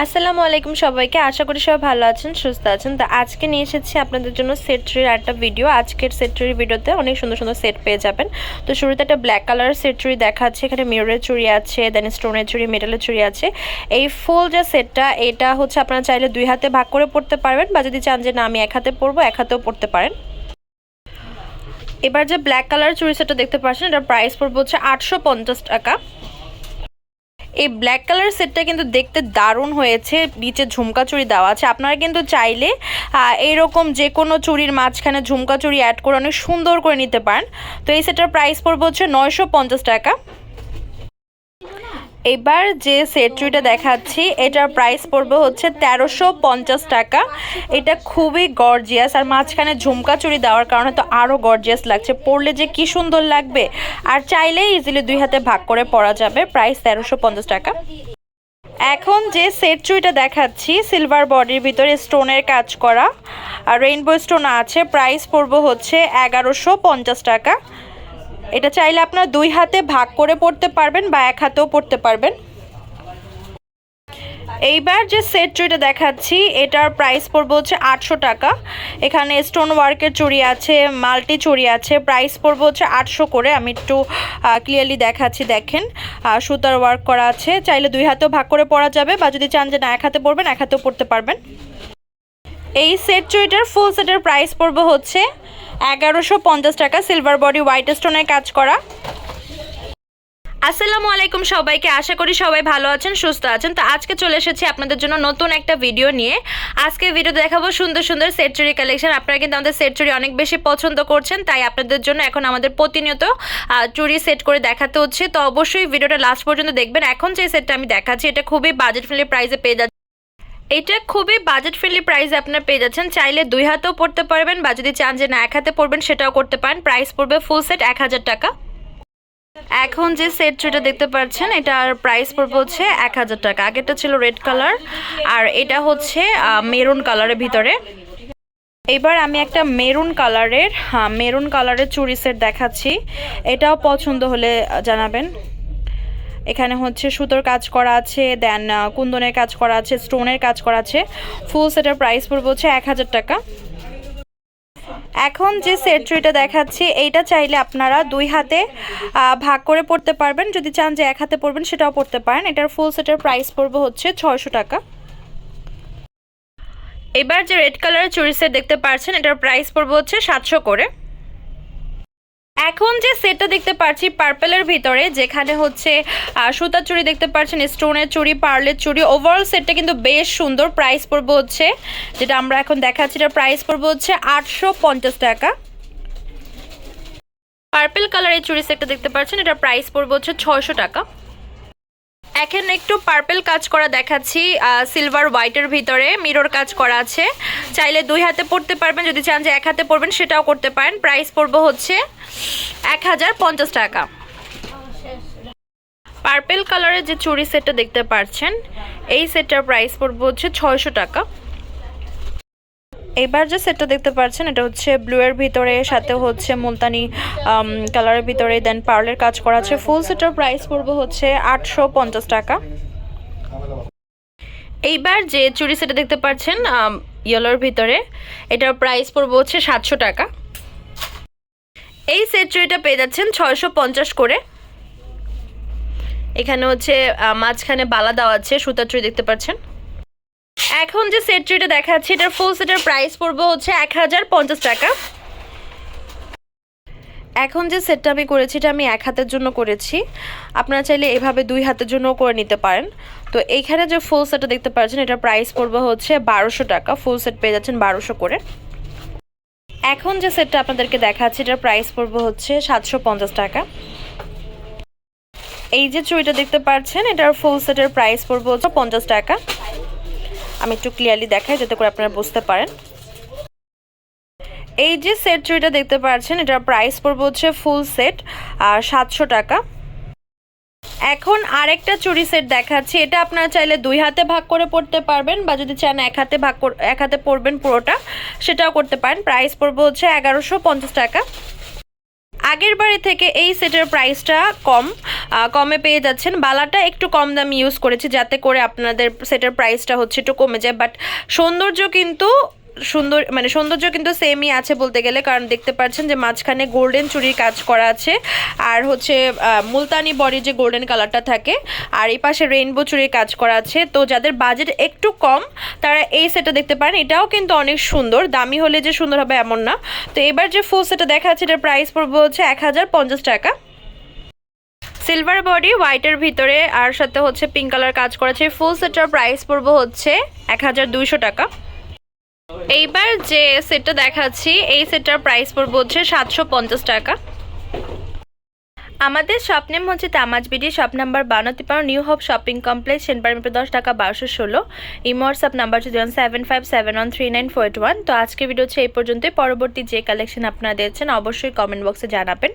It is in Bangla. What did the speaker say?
আসসালামু আলাইকুম সবাইকে। আশা করি সবাই ভালো আছেন, সুস্থ আছেন। তো আজকে নিয়ে এসেছি আপনাদের জন্য সেট ট্রির একটা ভিডিও। আজকের সেট ট্রির ভিডিওতে অনেক সুন্দর সুন্দর সেট পেয়ে যাবেন। তো শুরুতে একটা ব্ল্যাক কালারের সেট ট্রি দেখাচ্ছে। এখানে মিররের চুড়ি আছে, দেন স্টোনের চুড়ি, মেটালের চুড়ি আছে। এই ফুল যে সেটটা, এটা হচ্ছে আপনারা চাইলে দুই হাতে ভাগ করে পড়তে পারবেন, বা যদি চান যে না আমি এক হাতে পরবো, এক হাতেও পড়তে পারেন। এবার যে ব্ল্যাক কালারের চুড়ি সেটটা দেখতে পাচ্ছেন, এটার প্রাইস পড়বে হচ্ছে 850 টাকা। এই ব্ল্যাক কালার সেটটা কিন্তু দেখতে দারুণ হয়েছে, নিচে ঝুমকা চুড়ি দেওয়া আছে। আপনারা কিন্তু চাইলে এইরকম যে কোনো চুড়ির মাঝখানে ঝুমকা চুড়ি অ্যাড করে অনেক সুন্দর করে নিতে পারেন। তো এই সেটটার প্রাইস পড়বে হচ্ছে 950 টাকা। এবার যে সেট চুড়িটা দেখাচ্ছি, এটার প্রাইস পড়বে হচ্ছে 1350 টাকা। এটা খুবই গর্জিয়াস, আর মাঝখানে ঝুমকা চুড়ি দেওয়ার কারণে তো আরও গর্জিয়াস লাগছে। পরলে যে কি সুন্দর লাগবে, আর চাইলে ইজিলি দুই হাতে ভাগ করে পরা যাবে। প্রাইস 1350 টাকা। এখন যে সেট চুড়িটা দেখাচ্ছি, সিলভার বডির ভিতরে স্টোনের কাজ করা আর রেইনবো স্টোন আছে। প্রাইস পড়বে হচ্ছে 1150 টাকা। এটা চাইলে আপনারা দুই হাতে ভাগ করে পড়তে পারবেন, বা এক হাতেও পড়তে পারবেন। এইবার যে সেট চুড়িটা দেখাচ্ছি, এটার প্রাইস পড়বে হচ্ছে 800 টাকা। এখানে স্টোন ওয়ার্কের চুড়ি আছে, মাল্টি চুড়ি আছে। প্রাইস পড়বে হচ্ছে 800 করে। আমি একটু ক্লিয়ারলি দেখাচ্ছি, দেখেন সুতার ওয়ার্ক করা আছে। চাইলে দুই হাতেও ভাগ করে পরা যাবে, বা যদি চান যে না এক হাতে পরবেন, এক হাতেও পড়তে পারবেন। এই সেট চুড়িটার ফুল সেটের প্রাইস পড়বে হচ্ছে 1150 টাকা। সিলভার বডি হোয়াইট স্টোনের কাজ করা। আসসালামু আলাইকুম সবাইকে। আশা করি সবাই ভালো আছেন, সুস্থ আছেন। তো আজকে চলে এসেছি আপনাদের জন্য নতুন একটা ভিডিও নিয়ে। আজকে ভিডিওতে দেখাবো সুন্দর সুন্দর সেট চুড়ি কালেকশন। আপনারা কিন্তু আমাদের সেট চুড়ি অনেক বেশি পছন্দ করছেন, তাই আপনাদের জন্য এখন আমাদের প্রতিনিয়ত চুড়ি সেট করে দেখাতে হচ্ছে। তো অবশ্যই ভিডিওটা লাস্ট পর্যন্ত দেখবেন। এখন যে সেটটা আমি দেখাচ্ছি, এটা খুবই বাজেট ফ্রেন্ডলি প্রাইসে পেয়ে যাচ্ছে। এটা খুবই বাজেট ফ্রেন্ডলি প্রাইসে আপনারা পেয়ে যাচ্ছেন। চাইলে দুই হাতেও পড়তে পারবেন, বা যদি চান যে না এক হাতে পড়বেন, সেটাও করতে পারেন। প্রাইস পড়বে ফুল সেট 1000 টাকা। এখন যে সেট চুড়িটা দেখতে পাচ্ছেন, এটার প্রাইস পড়বে হচ্ছে 1000 টাকা। আগেরটা ছিল রেড কালার, আর এটা হচ্ছে মেরুন কালারের ভিতরে। এবার আমি একটা মেরুন কালারের চুড়ি সেট দেখাচ্ছি। এটাও পছন্দ হলে জানাবেন। এখানে হচ্ছে সুতোর কাজ করা আছে, দেন কুন্দনের কাজ করা আছে, স্টোনের কাজ করা আছে। ফুল সেটের প্রাইস পড়বে হচ্ছে 1000 টাকা। এখন যে সেট চুড়িটা দেখাচ্ছি, এইটা চাইলে আপনারা দুই হাতে ভাগ করে পড়তে পারবেন। যদি চান যে এক হাতে পড়বেন, সেটাও পড়তে পারেন। এটার ফুল সেটের প্রাইস পড়বে হচ্ছে 600 টাকা। এবার যে রেড কালারের চুড়ি সেট দেখতে পাচ্ছেন, এটার প্রাইস পড়বে হচ্ছে 700 করে। এখন যে সেটটা দেখতে পাচ্ছি পার্পেলের ভিতরে, যেখানে হচ্ছে সুতার চুড়ি দেখতে পাচ্ছেন, স্টোনের চুড়ি, পার্লের চুড়ি, ওভারঅল সেটটা কিন্তু বেশ সুন্দর। প্রাইস পড়বে হচ্ছে, যেটা আমরা এখন দেখাচ্ছি, এটার প্রাইস পড়বে হচ্ছে 850 টাকা। পার্পেল কালারের চুড়ি সেটটা দেখতে পাচ্ছেন, এটার প্রাইস পড়বে হচ্ছে 600 টাকা। এখন একটু পার্পেল কাজ করা দেখাচ্ছি, সিলভার হোয়াইটের ভিতরে মিরর কাজ করা আছে। চাইলে দুই হাতে পড়তে পারবেন, যদি চান যে এক হাতে পড়বেন, সেটাও করতে পারেন। প্রাইস পড়বে হচ্ছে 1050 টাকা। পার্পেল কালারের যে চুড়ি সেটটা দেখতে পাচ্ছেন, এই সেটটার প্রাইস পড়বে হচ্ছে 600 টাকা। এবার যে সেটটা দেখতে পাচ্ছেন, এটা হচ্ছে ব্লু এর ভিতরে, সাথে হচ্ছে মুলতানি কালারের ভিতরে, দেন পার্লের কাজ করা আছে। ফুল সেটের প্রাইস পড়বে হচ্ছে 850 টাকা। এইবার যে চুড়ি সেটটা দেখতে পাচ্ছেন ইয়েলোর ভিতরে, এটার প্রাইস পড়বে হচ্ছে 700 টাকা। এই সেট চুড়িটা পেয়ে যাচ্ছেন 650 করে। এখানে হচ্ছে মাঝখানে বালা দেওয়া আছে, সুতার চুড়ি দেখতে পাচ্ছেন। এখন যে সেট চুড়িটা দেখাচ্ছি, এটার ফুল সেটের প্রাইস পড়বে হচ্ছে 1050 টাকা। এখন যে সেটটা আমি করেছি, এটা আমি এক হাতের জন্য করেছি। আপনারা চাইলে এভাবে দুই হাতের জন্যও করে নিতে পারেন। তো এইখানে যে ফুল সেটটা দেখতে পাচ্ছেন, এটার প্রাইস পড়বে হচ্ছে 1200 টাকা। ফুল সেট পেয়ে যাচ্ছেন 1200 করে। এখন যে সেটটা আপনাদেরকে দেখাচ্ছি, এটার প্রাইস পড়বে হচ্ছে 750 টাকা। এই যে চুড়িটা দেখতে পাচ্ছেন, এটার ফুল সেটের প্রাইস পড়বে হচ্ছে 50 টাকা। আমি একটু ক্লিয়ারলি দেখাই, যাতে করে আপনারা বুঝতে পারেন। এই যে সেট চুড়িটা দেখতে পাচ্ছেন, এটার প্রাইস পড়বে হচ্ছে ফুল সেট 700 টাকা। এখন আরেকটা চুড়ি সেট দেখাচ্ছি। এটা আপনারা চাইলে দুই হাতে ভাগ করে পড়তে পারবেন, বা যদি চান এক হাতে পড়বেন পুরোটা, সেটাও করতে পারেন। প্রাইস পড়বে হচ্ছে 1150 টাকা। আগের বারে থেকে এই সেটের প্রাইসটা কমে পেয়ে যাচ্ছেন। বালাটা একটু কম দাম ইউজ করেছি যাতে করে আপনাদের সেটের প্রাইসটা হচ্ছে একটু কমে যায়, বাট সৌন্দর্য কিন্তু সৌন্দর্য কিন্তু সেমই আছে বলতে গেলে, কারণ দেখতে পাচ্ছেন যে মাঝখানে গোল্ডেন চুরির কাজ করা আছে, আর হচ্ছে মুলতানি বডি যে গোল্ডেন কালারটা থাকে, আর এই পাশে রেইনবো চুরির কাজ করা আছে। তো যাদের বাজেট একটু কম তারা এই সেটটা দেখতে পারেন, এটাও কিন্তু অনেক সুন্দর, দামি হলে যে সুন্দর হবে এমন না। তো এবার যে ফুল সেটটা দেখা যাচ্ছে এটার প্রাইস পড়বে হচ্ছে 1050 টাকা। সিলভার বডি হোয়াইটের ভিতরে আর সাথে হচ্ছে পিঙ্ক কালার কাজ করেছে, ফুল সেটটার প্রাইস পড়বে হচ্ছে 1200 টাকা। এইবার যে সেটটা দেখাচ্ছি এই সেটটার প্রাইস পড়বে হচ্ছে 750 টাকা। আমাদের শপ নেম হচ্ছে Tamaz BD, shop number 52 new hope shopping complex, সেনপারমিটার 10 টাকা 1216। ইমো হোয়াটসঅ্যাপ নাম্বার হচ্ছে 075713941। তো আজকের ভিডিও হচ্ছে এই পর্যন্তই। পরবর্তী যে কালেকশন আপনারা দেখছেন অবশ্যই কমেন্ট বক্সে জানাবেন।